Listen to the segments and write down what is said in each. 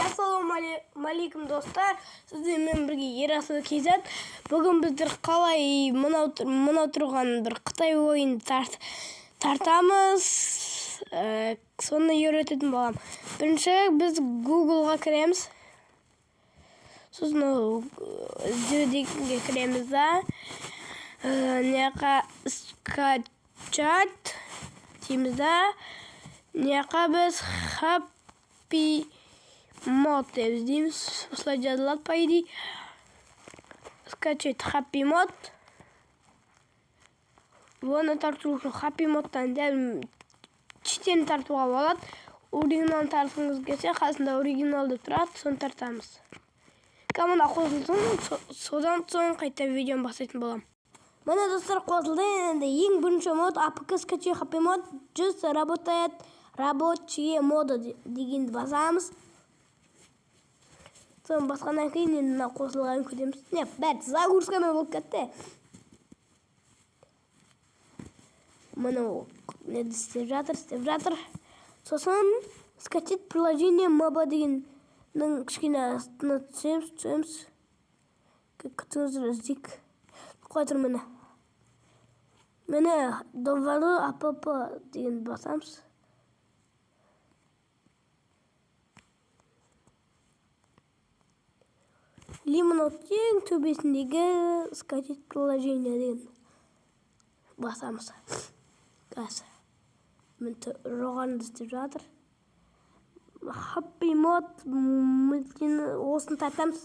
Ассалаумалейкум достар. Сіздермен бірге Ерасыл KZ. Бүгін біздер қалай мынау тұрған бір Қытай ойын тартамыз. Соны үйрететін боламын. Бірінші біз Google-ға кіреміз. Сосын іздеуге кіреміз да. Неқа скачать дейміз да. Неқа біз Happy Mod дейміз. Осылай жазылады по идее. Скачать Happy Mod. Оны тарту үшін Happy Modтан дәл читені тартуға болады. Оригиналын тартыңыз келсе, қасында оригиналды тұрады, соны тартамыз. Команда қосылсын, содан соң қайта видеоны бастайтын боламын. Міне достар, қосылды. Енді ең бірінші мод APK скачай Happy Mod 100 работает рабочие моды дегенді басамыз. Соны басқаннан кейін енді мына қосылғанын көреміз. Не, бәрі загрузкамен болып кетті. Мұны не істеп жатыр. Сосын скачать приложение моба дегеннің кішкене астына түсеміз. Күтіңіздер, іздейік. Қой тұр міне. Міне довары апп дегенді басамыз. Лимонад ең төбесіндегі скачать приложение деген басамыз. Қазір. Мен жоғарында істеп жатыр. Happy Mod осыны тартамыз.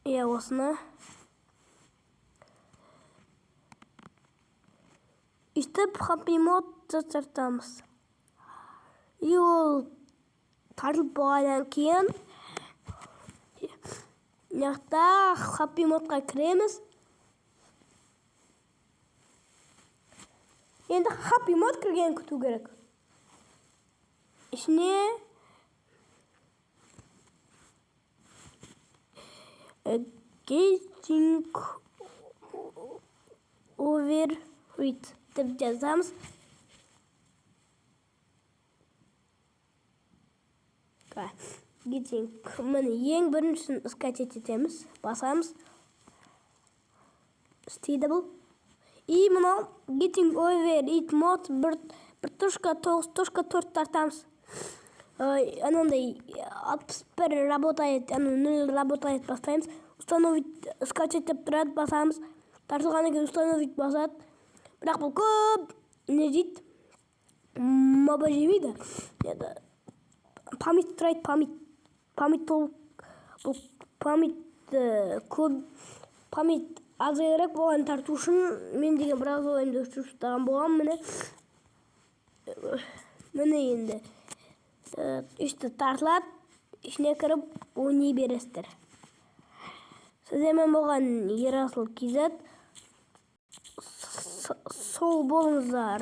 Осыны. Үстіп Happy Mod тартамыз. Ол тартылып болғаннан кейін мынақта Happy Modқа кіреміз. Енді Happy Mod кірген күту керек. İçine Getting over with деп жазамыз. Getting міне ең біріншісін скачать етеміз, басамыз. Істейді бұл. И мынау Getting over it mod 1.9.4 тартамыз. Анандай 61 работает, 0 работает бастаймыз. Установить скачать деп тұрады, басамыз. Тартылғаннан кейін установить басады. Бірақ бұл көп не дейді? Моба жемейді. Память тұрайды, память азырақ болған тарту үшін мен деген біраз ойымды өшіріп тастаған болғам. Міне енді үшті тартылады, ішіне кіріп ойнай бересіздер. Сіздермен болған Ерасыл KZ. Сол болыңыздар.